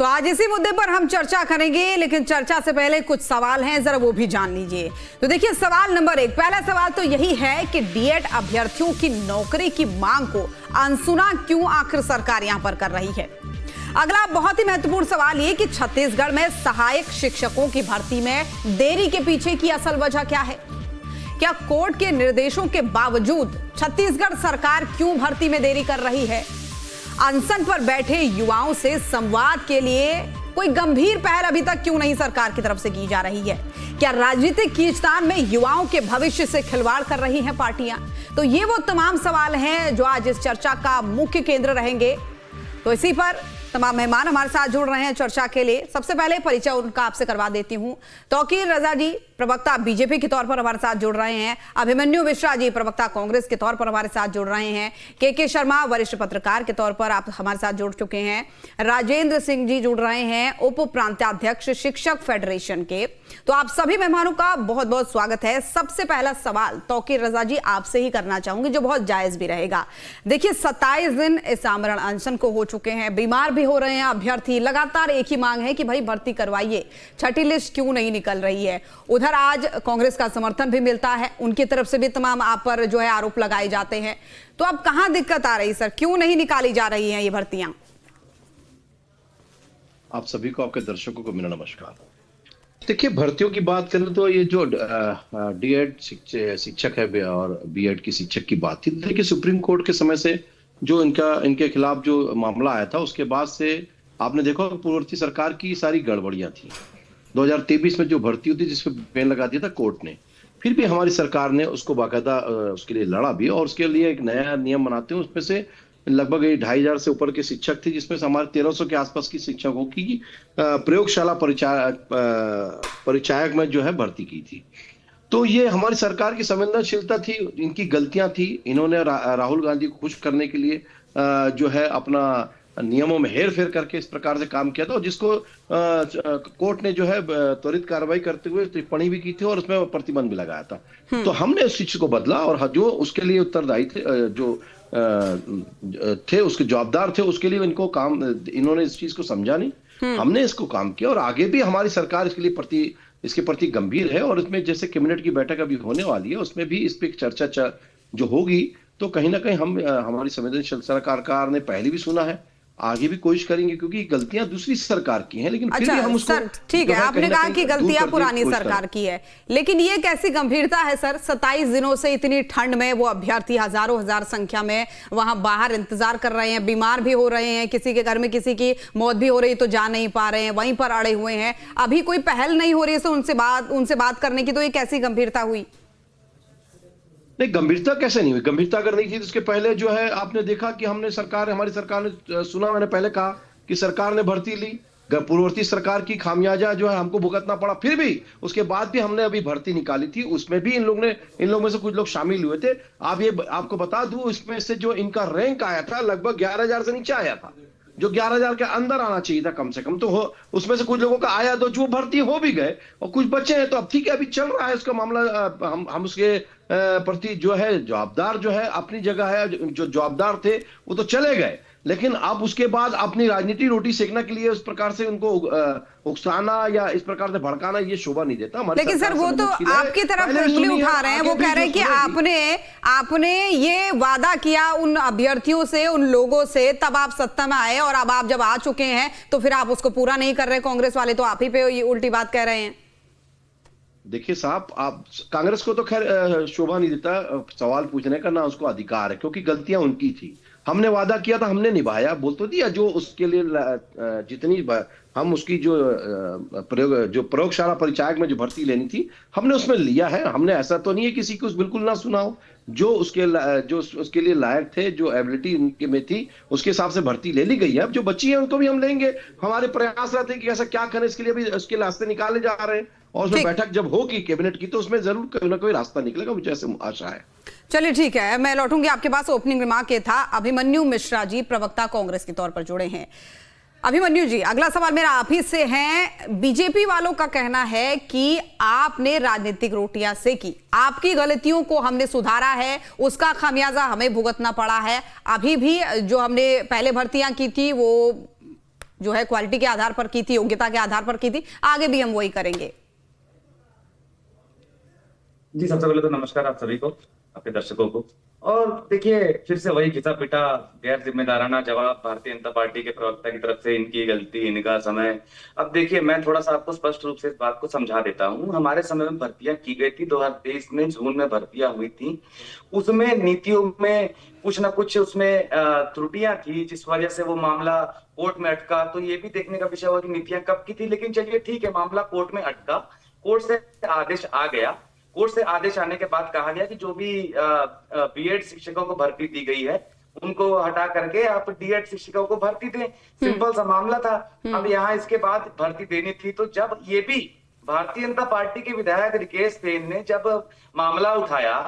तो आज इसी मुद्दे पर हम चर्चा करेंगे, लेकिन चर्चा से पहले कुछ सवाल हैं, जरा वो भी जान लीजिए। तो देखिए, सवाल नंबर 1, पहला सवाल तो यही है कि डीएड अभ्यर्थियों की नौकरी की मांग को अनसुना क्यों आखिर सरकार यहां पर कर रही है। अगला बहुत ही महत्वपूर्ण सवाल ये कि छत्तीसगढ़ में सहायक शिक्षकों की भर्ती में देरी के पीछे की असल वजह क्या है। क्या कोर्ट के निर्देशों के बावजूद छत्तीसगढ़ सरकार क्यों भर्ती में देरी कर रही है। अनशन पर बैठे युवाओं से संवाद के लिए कोई गंभीर पहल अभी तक क्यों नहीं सरकार की तरफ से की जा रही है। क्या राजनीतिक खींचतान में युवाओं के भविष्य से खिलवाड़ कर रही हैं पार्टियां। तो ये वो तमाम सवाल हैं जो आज इस चर्चा का मुख्य केंद्र रहेंगे। तो इसी पर तमाम मेहमान हमारे साथ जुड़ रहे हैं चर्चा के लिए। सबसे पहले परिचय उनका आपसे करवा देती हूं। तौकीर रजा जी, प्रवक्ता बीजेपी के तौर पर हमारे साथ जुड़ रहे हैं। अभिमन्यु मिश्रा जी, प्रवक्ता कांग्रेस के तौर पर हमारे साथ जुड़ रहे हैं। के शर्मा, वरिष्ठ पत्रकार के तौर पर आप हमारे साथ जुड़ चुके हैं। राजेंद्र सिंह जी जुड़ रहे हैं, उप प्रांताध्यक्ष शिक्षक फेडरेशन के। तो आप सभी मेहमानों का बहुत बहुत स्वागत है। सबसे पहला सवाल तौकीर रजा जी आपसे ही करना चाहूंगी, जो बहुत जायज भी रहेगा। देखिए, 27 दिन इस आमरण अनशन को हो चुके हैं, बीमार भी हो रहे हैं अभ्यर्थी। लगातार एक ही मांग है कि भाई भर्ती करवाइए, छठी लिस्ट क्यों नहीं निकल रही है। उधर आज कांग्रेस का समर्थन भी मिलता है, उनकी तरफ से भी तमाम आप पर जो है आरोप लगाए जाते हैं। तो अब कहां दिक्कत आ रही सर, क्यों नहीं निकाली जा रही हैं ये भर्तियां। आप सभी को, आपके दर्शकों को मेरा नमस्कार। देखिए, भर्तियों की बात करें तो ये जो डीएड शिक्षक है और बीएड की शिक्षक की बात थी। देखिए, सुप्रीम कोर्ट के समय से जो इनके खिलाफ जो मामला आया था, उसके बाद से आपने देखा पूर्ववर्ती सरकार की सारी गड़बड़ियां थी। 2023 में जो भर्ती हुई थी, जिसपे बैन लगा दिया था कोर्ट ने, फिर भी हमारी सरकार ने उसको बाकायदा उसके लिए लड़ा भी और उसके लिए एक नया नियम बनाते हैं। उसमें से लगभग 2500 से ऊपर के शिक्षक थे, जिसमें से हमारे 1300 के आसपास की शिक्षकों की प्रयोगशाला परिचायक में जो है भर्ती की थी। तो ये हमारी सरकार की संवेदनशीलता थी, इनकी गलतियां थी। इन्होंने राहुल गांधी को खुश करने के लिए जो है अपना नियमों में हेर फेर करके इस प्रकार से काम किया था, और जिसको कोर्ट ने जो है त्वरित कार्रवाई करते हुए टिप्पणी भी की थी और उसमें प्रतिबंध भी लगाया था। तो हमने उस चीज को बदला और जो उसके लिए उत्तरदायी थे, जो थे उसके जवाबदार थे, उसके लिए इन्होंने इस चीज को समझा नहीं। हमने इसको काम किया और आगे भी हमारी सरकार इसके प्रति गंभीर है। और इसमें जैसे कैबिनेट की बैठक अभी होने वाली है, उसमें भी इस पर चर्चा जो होगी, तो कहीं ना कहीं हमारी संवेदनशील सरकार ने पहले भी सुना है, आगे भी कोशिश करेंगे, क्योंकि गलतियां दूसरी सरकार की हैं, लेकिन फिर भी हम उसको ठीक है, आपने कहा कि गलतियां पुरानी सरकार की है, लेकिन ये कैसी गंभीरता है सर। 27 दिनों से इतनी ठंड में वो अभ्यर्थी हजार संख्या में वहां बाहर इंतजार कर रहे हैं, बीमार भी हो रहे हैं, किसी के घर में किसी की मौत भी हो रही तो जा नहीं पा रहे हैं, वहीं पर अड़े हुए हैं। अभी कोई पहल नहीं हो रही है उनसे बात करने की, तो ये कैसी गंभीरता हुई। नहीं, गंभीरता कैसे नहीं हुई। गंभीरता अगर नहीं थी तो उसके पहले जो है आपने देखा कि हमारी सरकार ने सुना, मैंने पहले कहा कि सरकार ने भर्ती ली, पूर्ववर्ती सरकार की खामियाजा जो है हमको भुगतना पड़ा। फिर भी उसके बाद भी हमने अभी भर्ती निकाली थी, उसमें भी इन लोगों में से कुछ लोग शामिल हुए थे। आपको बता दूं, इसमें से जो इनका रैंक आया था लगभग 11000 से नीचे आया था, जो 11000 के अंदर आना चाहिए था कम से कम। तो उसमें से कुछ लोगों का आया, तो जो भर्ती हो भी गए और कुछ बचे हैं। तो अब ठीक है, अभी चल रहा है उसका मामला। हम उसके प्रति जो है जवाबदार जो है अपनी जगह है, जो जवाबदार थे वो तो चले गए, लेकिन अब उसके बाद अपनी राजनीति रोटी सेकना के लिए उस प्रकार से उनको उकसाना या इस प्रकार से भड़काना, ये शोभा नहीं देता। लेकिन सर, वो तो आपकी तरफ उंगली उठा रहे हैं, वो कह रहे हैं कि आपने ये वादा किया उन अभ्यर्थियों से, उन लोगों से, तब आप सत्ता में आए, और अब आप जब आ चुके हैं तो फिर आप उसको पूरा नहीं कर रहे। कांग्रेस वाले तो आप ही पे ये उल्टी बात कह रहे हैं। देखिए साहब, आप कांग्रेस को तो खैर शोभा नहीं देता सवाल पूछने का, ना उसको अधिकार है, क्योंकि गलतियां उनकी थी। हमने वादा किया था, हमने निभाया, बोल तो दिया। जो उसके लिए जितनी हम उसकी जो प्रयोगशाला परिचायक में जो भर्ती लेनी थी, हमने उसमें लिया है। हमने ऐसा तो नहीं है किसी को बिल्कुल ना सुना हो। जो उसके लिए लायक थे, जो एबिलिटी उनके में थी, उसके हिसाब से भर्ती ले ली गई है। अब जो बची है उनको भी हम लेंगे। हमारे प्रयास रहते हैं कि ऐसा क्या करें, इसके लिए भी उसके रास्ते निकाले जा रहे हैं, और उसमें बैठक जब होगी कैबिनेट की, तो उसमें जरूर कोई ना कोई रास्ता निकलेगा, मुझे ऐसे आशा है। चलिए ठीक है, मैं लौटूंगी आपके पास। ओपनिंग रिमार्क ये था। अभिमन्यु मिश्रा जी, प्रवक्ता कांग्रेस के तौर पर जुड़े हैं। अभिमन्यु जी, अगला सवाल मेरा आप ही से है। बीजेपी वालों का कहना है कि आपने राजनीतिक रोटियां सेकी, आपकी गलतियों को हमने सुधारा है, उसका खामियाजा हमें भुगतना पड़ा है। अभी भी जो हमने पहले भर्तियां की थी वो जो है क्वालिटी के आधार पर की थी, योग्यता के आधार पर की थी, आगे भी हम वही करेंगे। जी, सबसे पहले तो नमस्कार आप सभी को, आपके दर्शकों को। और देखिए, फिर से वही घिसा पिटा गैर जिम्मेदाराना जवाब भारतीय जनता पार्टी के प्रवक्ता की तरफ से, इनकी गलती, इनका समय। अब देखिए, मैं थोड़ा सा आपको स्पष्ट रूप से इस बात को समझा देता हूँ। हमारे समय में भर्तियां की गई थी, 2023 में जून में भर्तियां हुई थी। उसमें नीतियों में कुछ ना कुछ उसमें त्रुटियां थी, जिस वजह से वो मामला कोर्ट में अटका। तो ये भी देखने का विषय हुआ कि नीतियां कब की थी, लेकिन चलिए ठीक है, मामला कोर्ट में अटका, कोर्ट से आदेश आ गया। कोर्ट से आदेश आने के बाद कहा गया कि जो भी बीएड शिक्षकों को भर्ती दी गई है, उनको हटा करके आप डीएड शिक्षकों को भर्ती दें। सिंपल सा मामला था। अब यहाँ इसके बाद भर्ती देनी थी, तो जब ये भी भारतीय जनता पार्टी के विधायक रिकेश सेन ने जब मामला उठाया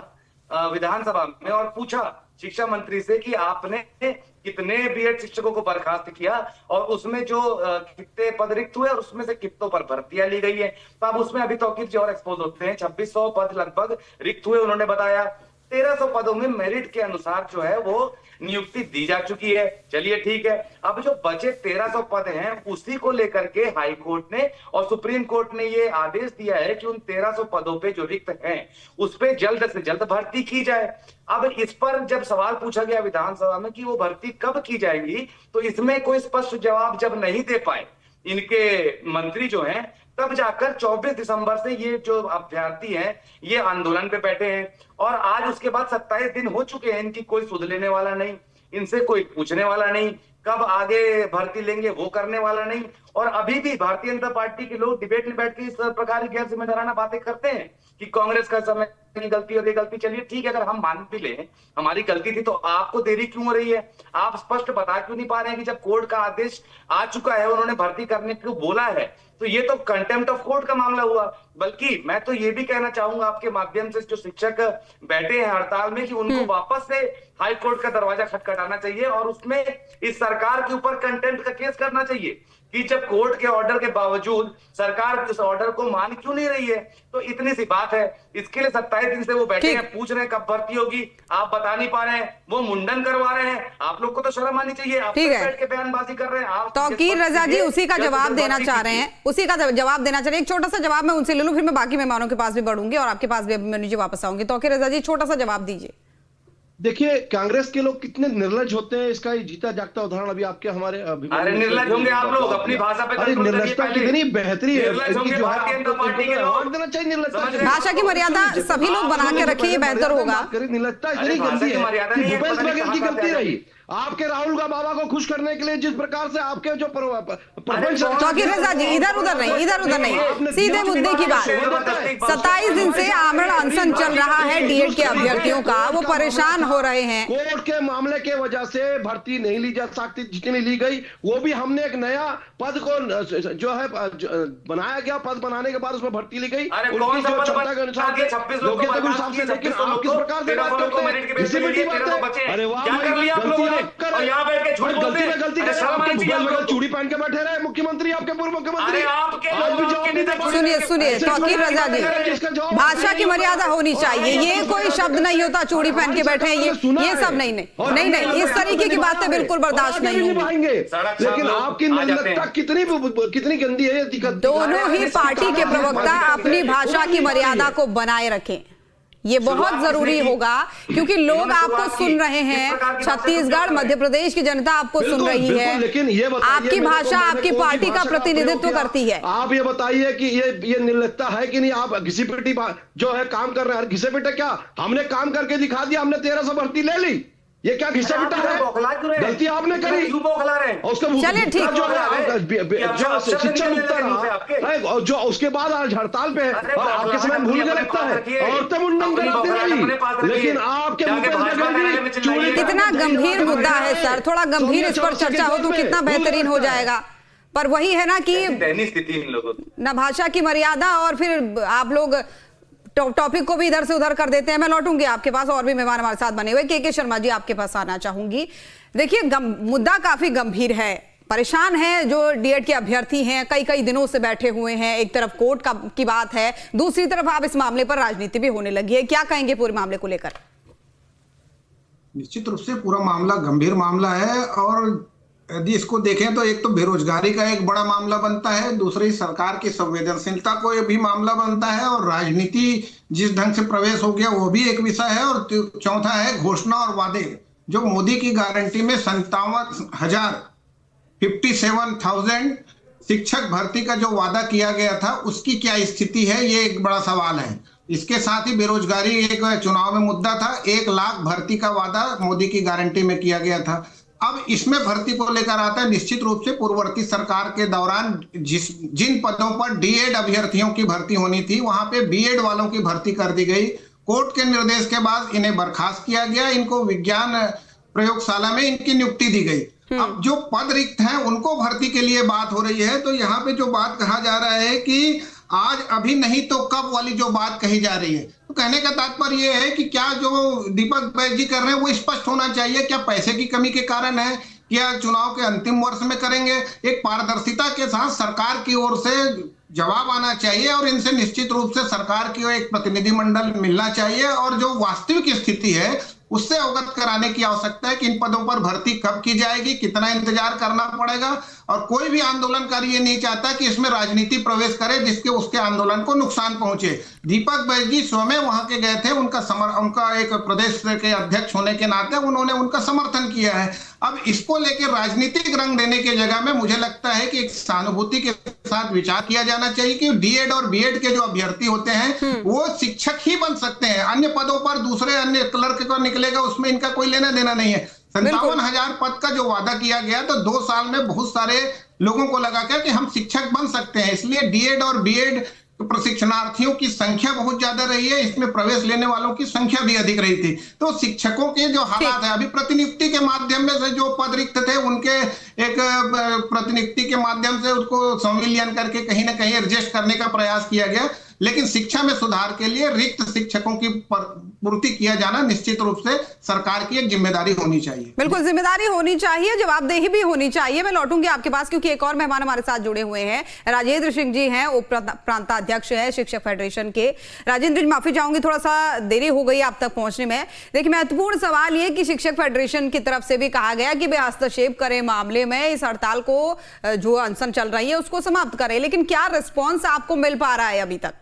विधानसभा में और पूछा शिक्षा मंत्री से कि आपने कितने बीएड शिक्षकों को बर्खास्त किया और उसमें जो कितने पद रिक्त हुए और उसमें से कितनों पर भर्तियां ली गई है, तो अब उसमें अभी तौकीर जो और एक्सपोज होते हैं। 2600 पद लगभग रिक्त हुए, उन्होंने बताया। 1300 पदों में मेरिट के अनुसार जो है वो नियुक्ति दी जा चुकी है। चलिए ठीक है, अब जो बचे 1300 पद हैं, उसी को लेकर के हाई कोर्ट ने और सुप्रीम कोर्ट ने ये आदेश दिया है कि उन 1300 पदों पे जो रिक्त हैं, उस पे जल्द से जल्द भर्ती की जाए। अब इस पर जब सवाल पूछा गया विधानसभा में कि वो भर्ती कब की जाएगी, तो इसमें कोई स्पष्ट जवाब जब नहीं दे पाए इनके मंत्री जो हैं, तब जाकर 24 दिसंबर से ये जो अभ्यर्थी हैं ये आंदोलन पे बैठे हैं। और आज उसके बाद 27 दिन हो चुके हैं, इनकी कोई सुध लेने वाला नहीं, इनसे कोई पूछने वाला नहीं, कब आगे भर्ती लेंगे वो करने वाला नहीं। और अभी भी भारतीय जनता पार्टी के लोग डिबेट में बैठ के इस प्रकार की गैर जिम्मेदाराना बातें करते हैं कि कांग्रेस का समय की गलती और ये गलती। चलिए ठीक है, अगर हम मान भी लें हमारी गलती थी, तो आपको देरी क्यों हो रही है? आप स्पष्ट बता क्यों नहीं पा रहे हैं कि जब कोर्ट का आदेश आ चुका है, उन्होंने भर्ती करने को बोला है, तो ये तो कंटेम्प्ट ऑफ कोर्ट का मामला हुआ। बल्कि मैं तो ये भी कहना चाहूंगा आपके माध्यम से, जो शिक्षक बैठे हैं हड़ताल में, कि उनको वापस से हाई कोर्ट का दरवाजा खटखटाना चाहिए और उसमें इस सरकार के ऊपर कंटेम्प्ट का केस करना चाहिए कि जब कोर्ट के ऑर्डर के बावजूद सरकार उस ऑर्डर को मान क्यों नहीं रही है। तो इतनी सी बात है। इसके लिए 27 दिन से वो बैठे हैं, पूछ रहे हैं कब भर्ती होगी, आप बता नहीं पा रहे हैं, वो मुंडन करवा रहे हैं। आप लोग को तो शर्म आनी चाहिए, आप बैठ के बयानबाजी कर रहे हैं। आप तौकीर रजा जी उसी का जवाब देना चाह रहे हैं, उसी का जवाब देना चाह रहे हैं। एक छोटा सा जवाब मैं उनसे ले लूं, फिर मैं बाकी मेहमानों के पास भी बढ़ूंगी और आपके पास भी मनु जी वापस आऊंगी। तौकीर रजा जी, छोटा सा जवाब दीजिए। देखिए, कांग्रेस के लोग कितने निर्लज होते हैं, इसका जीता जागता उदाहरण अभी आपके हमारे अरे निर्लज होंगे आप लोग, अपनी भाषा पे अरे निर्लजता कितनी बेहतरीन है, देना चाहिए। निर्लजता, भाषा की मर्यादा सभी लोग बना के रखिए, बेहतर होगा। निर्लजता इतनी गंदी है कि भूपेश बघेल की गलती रही। आपके राहुल का बाबा को खुश करने के लिए जिस प्रकार से आपके जो तौकीर रजा जी, इधर उधर नहीं, सीधे मुद्दे की बात। 27 दिन से आमरण अनशन चल रहा है डीएड के अभ्यर्थियों का, वो परेशान हो रहे हैं। कोर्ट के मामले के वजह से भर्ती नहीं ली जा सकती, जितनी ली गई वो भी हमने एक नया पद को जो है बनाया गया, पद बनाने के बाद उसमें भर्ती ली गई उनकी जो क्षमता के अनुसार, योग्यता के हिसाब से। लेकिन आप किस प्रकार से बात करते हैं, किसी बेटी बात है। अरे वाह, चूड़ी पहन के बैठे रहे मुख्यमंत्री, आपके पूर्व मुख्यमंत्री। सुनिए तौकीर रजा जी, भाषा की मर्यादा होनी चाहिए। ये कोई शब्द नहीं होता चूड़ी पहन के बैठे हैं, ये सब नहीं, इस तरीके की बातें बिल्कुल बर्दाश्त नहीं होंगी। लेकिन आपकी निर्लजता कितनी गंदी है। दोनों ही पार्टी के प्रवक्ता अपनी भाषा की मर्यादा को बनाए रखें, ये बहुत जरूरी होगा, क्योंकि लोग आपको सुन रहे हैं। छत्तीसगढ़, मध्य प्रदेश की जनता आपको सुन रही है। लेकिन ये आपकी भाषा आपकी पार्टी का प्रतिनिधित्व करती है। आप ये बताइए कि ये निर्लजता है कि नहीं। आप घिसी पिटी जो है काम कर रहे हैं, घिसे पिटे क्या? हमने काम करके दिखा दिया, हमने 1300 भर्ती ले ली, ये क्या घिसा पिटा है? गलती आपने करी। चलिए ठीक, जो शिक्षा मुद्दा रहा, जो उसके बाद आज हड़ताल पे है और आपके समय भूल के लगता है, औरतें मुंडन कराती रही, लेकिन आपके कितना गंभीर मुद्दा है सर, थोड़ा गंभीर इस पर चर्चा हो तो कितना बेहतरीन हो जाएगा। पर वही है ना कि न भाषा की मर्यादा, और फिर आप लोग टॉपिक को भी इधर से उधर कर देते हैं। मैं लौटूंगी आपके पास, और भी मेहमान हमारे साथ बने हुए। के शर्मा जी, आपके पास आना चाहूंगी। देखिए, मुद्दा काफी गंभीर है, परेशान है जो डीएड के अभ्यर्थी हैं, कई दिनों से बैठे हुए हैं। एक तरफ कोर्ट की बात है, दूसरी तरफ आप इस मामले पर राजनीति भी होने लगी है। क्या कहेंगे पूरे मामले को लेकर? निश्चित रूप से पूरा मामला गंभीर मामला है और यदि इसको देखें तो एक तो बेरोजगारी का एक बड़ा मामला बनता है, दूसरी सरकार की संवेदनशीलता को भी मामला बनता है, और राजनीति जिस ढंग से प्रवेश हो गया वो भी एक विषय है, और चौथा है घोषणा और वादे। जो मोदी की गारंटी में 57,000 शिक्षक भर्ती का जो वादा किया गया था उसकी क्या स्थिति है, ये एक बड़ा सवाल है। इसके साथ ही बेरोजगारी एक चुनाव में मुद्दा था। 1 लाख भर्ती का वादा मोदी की गारंटी में किया गया था। अब इसमें भर्ती को लेकर आता है, निश्चित रूप से पूर्ववर्ती सरकार के दौरान जिन पदों पर डीएड अभ्यर्थियों की भर्ती होनी थी वहां पे बीएड वालों की भर्ती कर दी गई। कोर्ट के निर्देश के बाद इन्हें बर्खास्त किया गया, इनको विज्ञान प्रयोगशाला में इनकी नियुक्ति दी गई। अब जो पद रिक्त हैं उनको भर्ती के लिए बात हो रही है, तो यहाँ पे जो बात कहा जा रहा है कि आज अभी नहीं तो कब वाली जो बात कही जा रही है, तो कहने का तात्पर्य ये है कि क्या जो दीपक बैज जी कर रहे हैं वो स्पष्ट होना चाहिए। क्या पैसे की कमी के कारण है, क्या चुनाव के अंतिम वर्ष में करेंगे? एक पारदर्शिता के साथ सरकार की ओर से जवाब आना चाहिए, और इनसे निश्चित रूप से सरकार की एक प्रतिनिधिमंडल मिलना चाहिए, और जो वास्तविक स्थिति है उससे अवगत कराने की आवश्यकता है कि इन पदों पर भर्ती कब की जाएगी, कितना इंतजार करना पड़ेगा। और कोई भी आंदोलनकारी ये नहीं चाहता कि इसमें राजनीति प्रवेश करे जिसके उसके आंदोलन को नुकसान पहुंचे। दीपक बैज जी स्वयं वहां के गए थे, उनका एक प्रदेश के अध्यक्ष होने के नाते उन्होंने उनका समर्थन किया है। अब इसको लेकर राजनीतिक रंग देने की जगह में मुझे लगता है कि एक सहानुभूति के साथ विचार किया जाना चाहिए कि डीएड और बीएड के जो अभ्यर्थी होते हैं वो शिक्षक ही बन सकते हैं। अन्य पदों पर दूसरे अन्य क्लर्क को निकलेगा, उसमें इनका कोई लेना देना नहीं है। 57,000 पद का जो वादा किया गया तो 2 साल में बहुत सारे लोगों को लगा कि हम शिक्षक बन सकते हैं, इसलिए डीएड और बीएड प्रशिक्षणार्थियों की संख्या बहुत ज्यादा रही है, इसमें प्रवेश लेने वालों की संख्या भी अधिक रही थी। तो शिक्षकों के जो हालात है, अभी प्रतिनियुक्ति के माध्यम में से जो पद रिक्त थे उनके एक प्रतिनियुक्ति के माध्यम से उसको संविलियन करके कहीं ना कहीं एडजस्ट करने का प्रयास किया गया, लेकिन शिक्षा में सुधार के लिए रिक्त शिक्षकों की पूर्ति किया जाना निश्चित रूप से सरकार की एक जिम्मेदारी होनी चाहिए। बिल्कुल जिम्मेदारी होनी चाहिए, जवाबदेही भी होनी चाहिए। मैं लौटूंगी आपके पास क्योंकि एक और मेहमान हमारे साथ जुड़े हुए हैं। राजेंद्र सिंह जी हैं, उप प्रांताध्यक्ष है शिक्षक फेडरेशन के। राजेंद्र जी, माफी चाहूंगी, थोड़ा सा देरी हो गई आप तक पहुंचने में। देखिए, महत्वपूर्ण सवाल ये कि शिक्षक फेडरेशन की तरफ से भी कहा गया कि वे हस्तक्षेप करें मामले में, इस हड़ताल को जो अनशन चल रही है उसको समाप्त करें, लेकिन क्या रिस्पॉन्स आपको मिल पा रहा है अभी तक?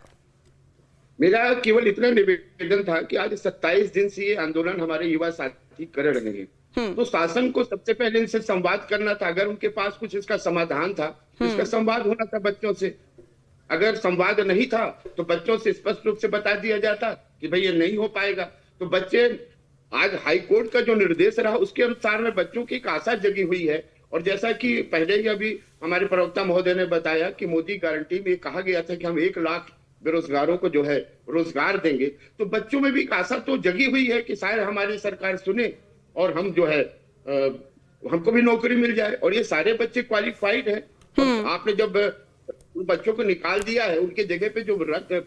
मेरा केवल इतना निवेदन था कि आज 27 दिन से ये आंदोलन हमारे युवा साथी कर रहे हैं, तो शासन को सबसे पहले इनसे संवाद करना था। अगर उनके पास कुछ इसका समाधान था तो इसका संवाद होना था बच्चों से। अगर संवाद नहीं था तो बच्चों से स्पष्ट रूप से बता दिया जाता कि भाई ये नहीं हो पाएगा। तो बच्चे, आज हाई कोर्ट का जो निर्देश रहा उसके अनुसार में बच्चों की एक आशा जगी हुई है। और जैसा कि पहले ही अभी हमारे प्रवक्ता महोदय ने बताया कि मोदी गारंटी में कहा गया था कि हम 1 लाख बेरोजगारों को जो है रोजगार देंगे, तो बच्चों में भी एक आशा तो जगी हुई है कि शायद हमारी सरकार सुने और हम जो है हमको भी नौकरी मिल जाए। और ये सारे बच्चे क्वालिफाइड हैं। आपने जब उन बच्चों को निकाल दिया है, उनके जगह पे जो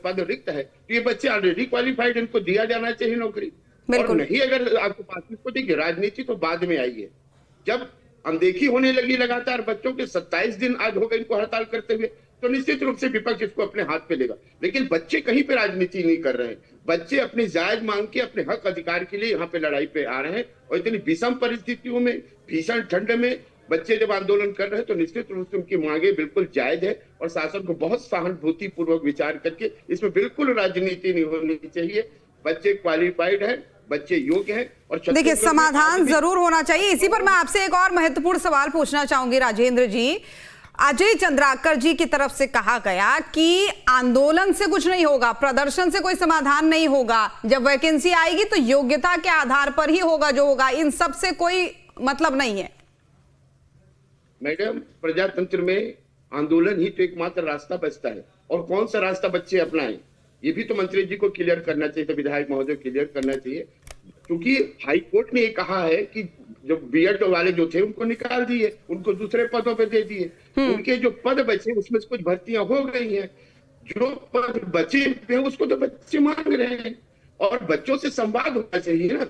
पद रिक्त है, तो ये बच्चे ऑलरेडी क्वालिफाइड, इनको दिया जाना चाहिए नौकरी। और नहीं, अगर आपको पास को देखिए, राजनीति तो बाद में आई है। जब अनदेखी होने लगी लगातार बच्चों के 27 दिन आज हो गए इनको हड़ताल करते हुए, तो निश्चित रूप से विपक्ष इसको अपने हाथ पे लेगा। लेकिन बच्चे कहीं पे राजनीति नहीं कर रहे हैं। बच्चे अपनी जायज मांग के, अपने हक अधिकार के लिए यहाँ पे लड़ाई पे आ रहे हैं। और इतनी विषम परिस्थितियों में, भीषण ठंड में बच्चे जब आंदोलन कर रहे हैं तो निश्चित रूप से उनकी मांगे बिल्कुल जायज है। और शासन को बहुत सहानुभूति पूर्वक विचार करके इसमें बिल्कुल राजनीति नहीं होनी चाहिए। बच्चे क्वालिफाइड है, बच्चे योग्य हैं। और देखिए, समाधान जरूर होना चाहिए। इसी पर मैं आपसे एक और महत्वपूर्ण सवाल पूछना चाहूंगी राजेंद्र जी। अजय चंद्राकर जी की तरफ से कहा गया कि आंदोलन से कुछ नहीं होगा, प्रदर्शन से कोई समाधान नहीं होगा, जब वैकेंसी आएगी तो योग्यता के आधार पर ही होगा जो होगा, इन सब से कोई मतलब नहीं है। मैडम, प्रजातंत्र में आंदोलन ही तो एकमात्र रास्ता बचता है। और कौन सा रास्ता बच्चे अपनाएं, ये भी तो मंत्री जी को क्लियर करना चाहिए, तो विधायक महोदय क्लियर करना चाहिए। क्योंकि हाई कोर्ट ने ये कहा है कि जो बीएड वाले जो थे उनको निकाल दिए, उनको दूसरे पदों पे दे दिए। उनके जो पद बचे उसमें से कुछ भर्तियां हो गई हैं, जो पद बचे हैं उसको तो बच्चे मांग रहे हैं। और बच्चों से संवाद होना चाहिए ना,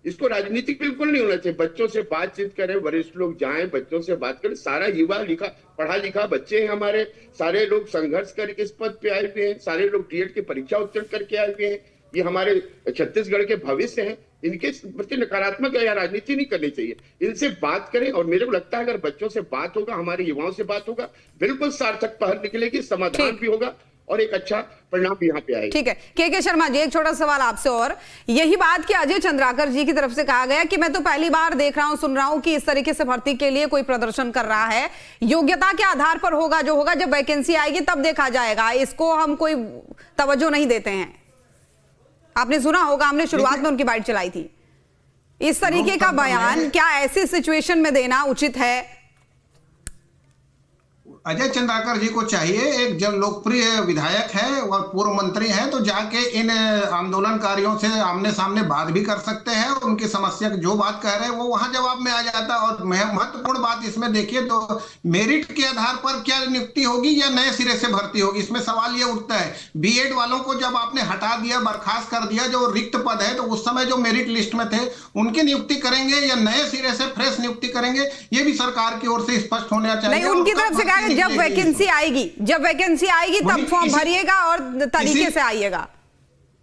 इसको राजनीतिक बिल्कुल नहीं होना चाहिए। बच्चों से बातचीत करें, वरिष्ठ लोग जाएं, बच्चों से बात करें। सारा युवा लिखा पढ़ा लिखा बच्चे हैं हमारे, सारे लोग संघर्ष करके इस पद पे आए हुए हैं, सारे लोग डीएड की परीक्षा उत्तीर्ण करके आए हुए हैं। ये हमारे छत्तीसगढ़ के भविष्य हैं, इनके प्रति नकारात्मक या राजनीति नहीं करनी चाहिए। इनसे बात करें, और मेरे को लगता है अगर बच्चों से बात होगा, हमारे युवाओं से बात होगा, बिल्कुल सार्थक पहल निकलेगी, समाधान भी होगा और एक अच्छा परिणाम भी यहाँ पे आएगा। ठीक है, के शर्मा जी, एक छोटा सवाल आपसे और यही बात कि अजय चंद्राकर जी की तरफ से कहा गया कि मैं तो पहली बार देख रहा हूं, सुन रहा हूं कि इस तरीके से भर्ती के लिए कोई प्रदर्शन कर रहा है। योग्यता के आधार पर होगा, जो होगा जब वैकेंसी आएगी तब देखा जाएगा, इसको हम कोई तवज्जो नहीं देते हैं। आपने सुना होगा, हमने शुरुआत में उनकी बाइट चलाई थी। इस तरीके का बयान क्या ऐसी सिचुएशन में देना उचित है? अजय चंद्राकर जी को चाहिए, एक जन लोकप्रिय विधायक है और पूर्व मंत्री हैं, तो जाके इन आंदोलनकारियों से आमने सामने बात भी कर सकते हैं। उनकी समस्या जो बात कह रहे हैं वो वहां जवाब में आ जाता। और महत्वपूर्ण बात इसमें देखिए तो मेरिट के आधार पर क्या नियुक्ति होगी या नए सिरे से भर्ती होगी, इसमें सवाल ये उठता है। बीएड वालों को जब आपने हटा दिया, बर्खास्त कर दिया, जो रिक्त पद है, तो उस समय जो मेरिट लिस्ट में थे उनकी नियुक्ति करेंगे या नए सिरे से फ्रेश नियुक्ति करेंगे, ये भी सरकार की ओर से स्पष्ट होना चाहिए। नहीं, उनकी तरफ से कहा जब वैकेंसी आएगी तब फॉर्म भरिएगा और तरीके से आइएगा।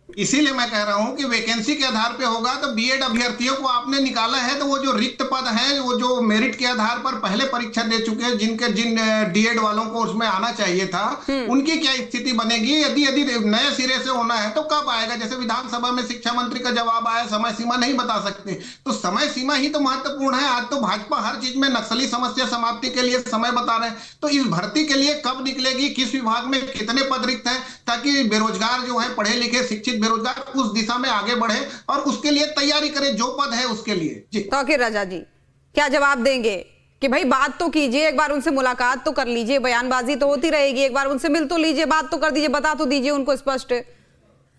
इसीलिए मैं कह रहा हूं कि वैकेंसी के आधार पे होगा। तो बीएड अभ्यर्थियों को आपने निकाला है, तो वो जो रिक्त पद हैं, वो जो मेरिट के आधार पर पहले परीक्षा दे चुके हैं, जिन डीएड वालों को उसमें आना चाहिए था, उनकी क्या स्थिति बनेगी? यदि नए सिरे से होना है तो कब आएगा? जैसे विधानसभा में शिक्षा मंत्री का जवाब आया, समय सीमा नहीं बता सकते, तो समय सीमा ही तो महत्वपूर्ण है। आज तो भाजपा हर चीज में नक्सली समस्या समाप्ति के लिए समय बता रहे हैं, तो इस भर्ती के लिए कब निकलेगी, किस विभाग में कितने पद रिक्त हैं, ताकि बेरोजगार जो है, पढ़े लिखे शिक्षित बेरोजगार उस दिशा में आगे बढ़े और उसके लिए तैयारी करें, जो पद है उसके लिए। जी तौकीर रजा जी क्या जवाब देंगे कि भाई बात तो कीजिए, एक बार उनसे मुलाकात तो कर लीजिए, बयानबाजी तो होती रहेगी, एक बार उनसे मिल तो लीजिए, बात तो कर दीजिए, बता तो दीजिए उनको स्पष्ट,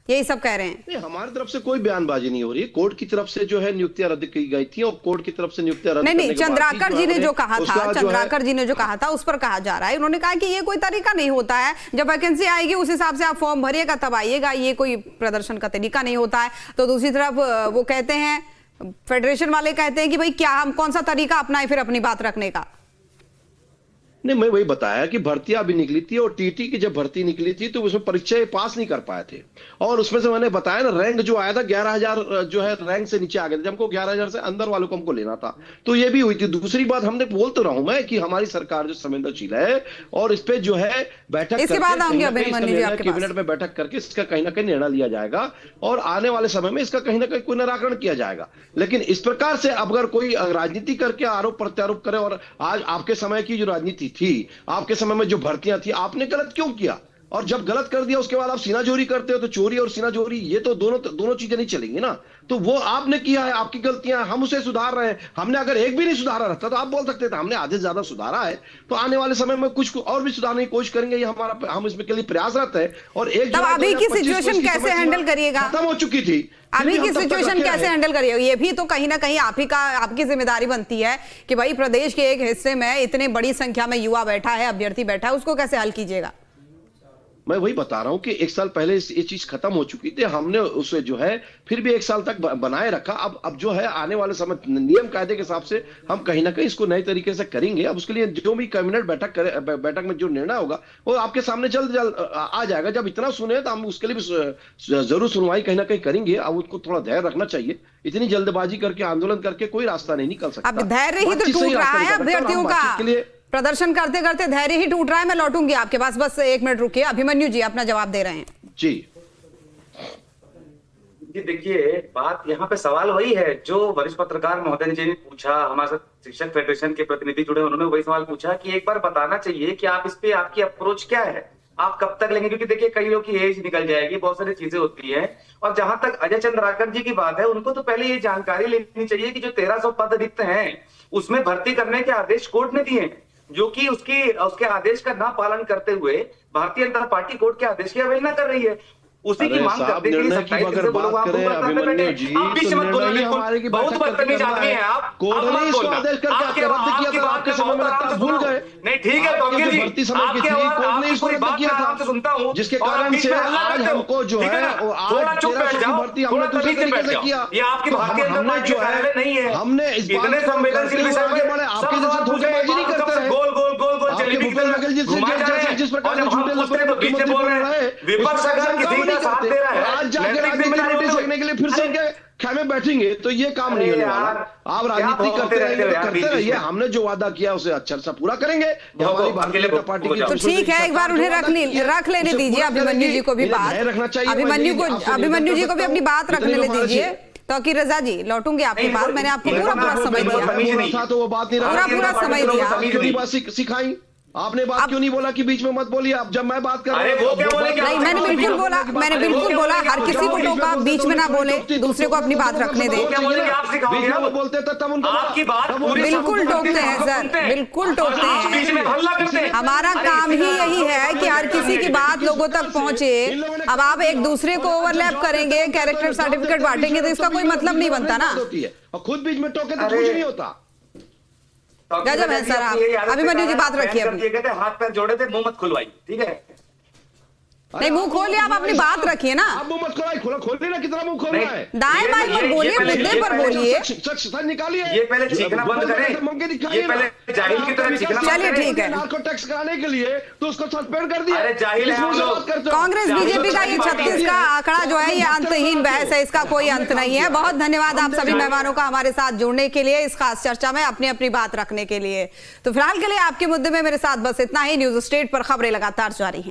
यही सब कह रहे हैं। नहीं, हमारी तरफ से कोई बयानबाजी नहीं हो रही है। कोर्ट की तरफ से जो है नियुक्तियां रद्द की गई थी और कोर्ट की तरफ से नियुक्तियां रद्द नहीं, चंद्राकर जी ने जो कहा था, चंद्राकर जी ने जो कहा था उस पर कहा जा रहा है, उन्होंने कहा कि ये कोई तरीका नहीं होता है, जब वैकेंसी आएगी उस हिसाब से आप फॉर्म भरिएगा तब आइएगा, ये कोई प्रदर्शन का तरीका नहीं होता है। तो दूसरी तरफ वो कहते हैं, फेडरेशन वाले कहते हैं कि भाई क्या हम कौन सा तरीका अपनाएं फिर अपनी बात रखने का। नहीं, मैं वही बताया कि भर्तियां अभी निकली थी और टीटी की जब भर्ती निकली थी तो उसमें परीक्षाएं पास नहीं कर पाए थे, और उसमें से मैंने बताया ना, रैंक जो आया था 11,000 जो है रैंक से नीचे आ गए थे, हमको 11,000 से अंदर वालों को हमको लेना था, तो ये भी हुई थी। दूसरी बात हमने बोल तो रहा हूं मैं कि हमारी सरकार जो संवेदनशील है और इस पे जो है बैठक कैबिनेट में बैठक करके इसका कहीं ना कहीं निर्णय लिया जाएगा और आने वाले समय में इसका कहीं ना कहीं कोई निराकरण किया जाएगा। लेकिन इस प्रकार से अब अगर कोई राजनीति करके आरोप प्रत्यारोप करे, और आज आपके समय की जो राजनीति थी, आपके समय में जो भर्तियां थी, आपने गलत क्यों किया? और जब गलत कर दिया उसके बाद आप सीना चोरी करते हो, तो चोरी और सीना चोरी ये तो दोनों चीजें नहीं चलेंगी ना। तो वो आपने किया है, आपकी गलतियां, हम उसे सुधार रहे हैं। हमने अगर एक भी नहीं सुधारा रहता तो आप बोल सकते थे हमने आधे से ज्यादा सुधारा है, तो आने वाले समय में कुछ और भी सुधारने की कोशिश करेंगे, ये हम इसमें के लिए प्रयासरत है। और एक अभी की सिचुएशन कैसे हैंडल करिएगा? खत्म हो चुकी थी, अभी की सिचुएशन कैसे हैंडल करिएगा? ये भी तो कहीं ना कहीं आपकी जिम्मेदारी बनती है कि भाई प्रदेश के एक हिस्से में इतने बड़ी संख्या में युवा बैठा है, अभ्यर्थी बैठा है, उसको कैसे हल कीजिएगा? मैं वही बता रहा हूं कि 1 साल पहले ये चीज खत्म हो चुकी थी, हमने उसे जो है फिर भी 1 साल तक बनाए रखा। अब जो है आने वाले समय नियम कायदे के हिसाब से हम कहीं ना कहीं इसको नए तरीके से करेंगे। अब उसके लिए जो भी कैबिनेट बैठक में जो निर्णय होगा वो आपके सामने जल्द आ जाएगा। जब इतना सुने तो हम उसके लिए भी जरूर सुनवाई कहीं ना कहीं करेंगे। अब उसको थोड़ा धैर्य रखना चाहिए, इतनी जल्दबाजी करके आंदोलन करके कोई रास्ता नहीं निकल सकता। अब धैर्य ही तो टूट रहा है अभ्यर्थियों का, प्रदर्शन करते करते धैर्य ही टूट रहा है। मैं लौटूंगी आपके पास, बस 1 मिनट रुकिए। अभिमन्यु जी अपना जवाब दे रहे हैं। जी देखिए, बात यहाँ पे सवाल वही है जो वरिष्ठ पत्रकार महोदय जी ने पूछा, हमारे साथ शिक्षक फेडरेशन के प्रतिनिधि जुड़े, उन्होंने वही सवाल पूछा कि एक बार बताना चाहिए कि आप इस पे आपकी अप्रोच क्या है, आप कब तक लेंगे? क्योंकि देखिए कई लोग की एज निकल जाएगी, बहुत सारी चीजें होती है। और जहां तक अजय चंद्राकर जी की बात है, उनको तो पहले ये जानकारी लेनी चाहिए कि जो 1300 पद रिक्त हैं उसमें भर्ती करने के आदेश कोर्ट ने दिए, जो कि उसके आदेश का ना पालन करते हुए भारतीय जनता पार्टी कोर्ट के आदेश की अवहेलना कर रही है। उसी की मांग करने के लिए 27 से बोलो आप भी मत बोलना, बिल्कुल बहुत बदतमीज आदमी है आप। भूल गए? नहीं ठीक है तौकीर जी, आपकी आवाज पूरी बात मैं आराम से सुनता हूँ, जिसके कारण से आज हमको जो है थोड़ा चुप बैठ जाओ, थोड़ा तमीज से बैठ जाओ। ये आपकी भारतीय जनता पार्टी का कार्यालय नहीं है। हमने इतने संवेदनशील विषय में आपके जैसे धोखेबाजी नहीं करते, गोल गोल गोल गोल जलेबी की तरह घुमा जा रहे हैं। और जब हम पूछते हैं तो बीच में बोल रहे हैं। विपक्ष अगर किसी का साथ दे रहा है, टाइम में बैठेंगे तो ये काम नहीं होने वाला। आप राजनीति करते रहिए तो करते रहिए, हमने जो वादा किया उसे अच्छा सा पूरा करेंगे। हमारी भारतीय जनता पार्टी की तो ठीक है, एक बार उन्हें रख लेने दीजिए अभिमन्यु जी को भी बात, अभिमन्यु जी को भी अपनी बात रखने दीजिए। तौकीर रजा जी, लौटूंगी आपके पास, मैंने आपको पूरा समय दिया, तो वो बात नहीं पूरा समय दिया। सिखाई आपने, बात क्यों नहीं बोला कि बीच में मत बोलिए आप, जब मैं बात कर रहा हूं। नहीं, मैंने बिल्कुल बोला हर किसी को टोका, बीच में ना बोले, दूसरे को अपनी बात रखने दे। बोलते थे तब आपकी बात बिल्कुल टोकते हैं सर, बिल्कुल टोकते हैं। हमारा काम ही यही है कि हर किसी की बात लोगों तक पहुंचे। अब आप एक दूसरे को ओवरलैप करेंगे, कैरेक्टर सर्टिफिकेट बांटेंगे, तो इसका कोई मतलब नहीं बनता ना। और खुद बीच में टोके तो कुछ नहीं होता। गजब है सर, आप अभिमन्यु जी बात रखिए अपनी। कहते हाथ पैर जोड़े थे, मुंह मत खुलवाई, ठीक है? नहीं, मुंह खोलिए, आप अपनी बात रखिए ना। आप मुंह मत खोलिए, खोलिए ना, कितना मुंह खोलना है। दाएं बाएं पर बोलिए, मुद्दे पर बोलिए। सच निकालिए। ये पहले चीखना बंद करें, ये पहले जाहिल की तरह चीखना। चलिए ठीक है, नार्को टैक्स कराने के लिए तो उसको सस्पेंड कर दिया। अरे जाहिल है आप लोग। कांग्रेस बीजेपी का ये 36 का आंकड़ा जो है ये अंतहीन बहस है, इसका कोई अंत नहीं है। बहुत धन्यवाद आप सभी मेहमानों का हमारे साथ जुड़ने के लिए, इस खास चर्चा में अपनी अपनी बात रखने के लिए। तो फिलहाल के लिए आपके मुद्दे में मेरे साथ बस इतना ही। न्यूज स्टेट पर खबरें लगातार जारी हैं।